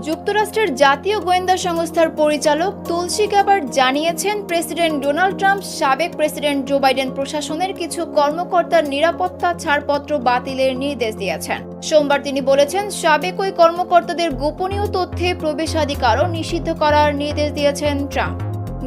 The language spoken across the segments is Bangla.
যুক্তরাষ্ট্রের জাতীয় গোয়েন্দা সংস্থার পরিচালক তুলসী গ্যাবার্ড জানিয়েছেন, প্রেসিডেন্ট ডোনাল্ড ট্রাম্প সাবেক প্রেসিডেন্ট জো বাইডেন প্রশাসনের কিছু কর্মকর্তার নিরাপত্তা ছাড়পত্র বাতিলের নির্দেশ দিয়েছেন। সোমবার তিনি বলেছেন, সাবেক ওই কর্মকর্তাদের গোপনীয় তথ্যে প্রবেশাধিকারও নিষিদ্ধ করার নির্দেশ দিয়েছেন ট্রাম্প।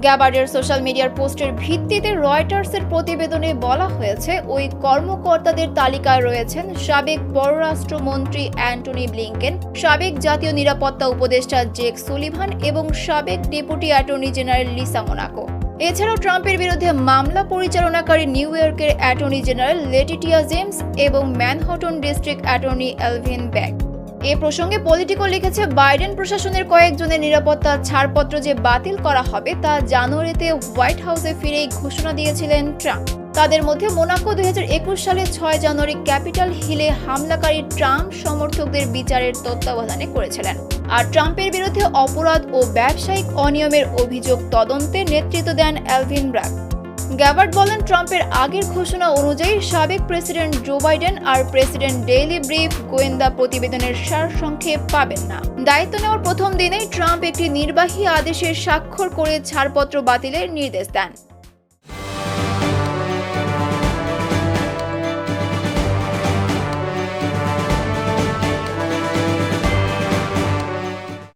গ্যাবার্ডের সোশ্যাল মিডিয়ার পোস্টের ভিত্তিতে রয়টার্সের প্রতিবেদনে বলা হয়েছে, ওই কর্মকর্তাদের তালিকায় রয়েছেন সাবেক পররাষ্ট্রমন্ত্রী অ্যান্টনি ব্লিংকেন, সাবেক জাতীয় নিরাপত্তা উপদেষ্টা জেক সুলিভান এবং সাবেক deputy attorney general Lisa Monaco. এছাড়াও ট্রাম্পের বিরুদ্ধে মামলা পরিচালনাকারী নিউ ইয়র্কের অ্যাটর্নি জেনারেল লেটিটিয়া জেমস এবং Manhattan district attorney Alvin Bragg. এ প্রসঙ্গে পলিটিকো লিখেছে, বাইডেন প্রশাসনের কয়েকজনের নিরাপত্তা ছাড়পত্র যে বাতিল করা হবে তা জানুয়ারিতে হোয়াইট হাউসে ফিরেই ঘোষণা দিয়েছিলেন ট্রাম্প। তাদের মধ্যে মোনাকো 2021 সালে 6 জানুয়ারি ক্যাপিটাল হিলে হামলাকারী ট্রাম্প সমর্থকদের বিচারের তত্ত্বাবধানে করেছিলেন। আর ট্রাম্পের বিরুদ্ধে অপরাধ ও ব্যবসায়িক অনিয়মের অভিযোগ তদন্তে নেতৃত্ব দেন এলভিন ব্র্যাগ। গ্যাবার্ড বলেন, ট্রাম্পের আগের ঘোষণা অনুযায়ী সাবেক প্রেসিডেন্ট জো বাইডেন আর প্রেসিডেন্ট ডেইলি ব্রিফ গোয়েন্দা প্রতিবেদনের সারসংক্ষেপ পাবেন না। দায়িত্ব নেওয়ার প্রথম দিনেই ট্রাম্প একটি নির্বাহী আদেশের স্বাক্ষর করে ছাড়পত্র বাতিলের নির্দেশ দেন।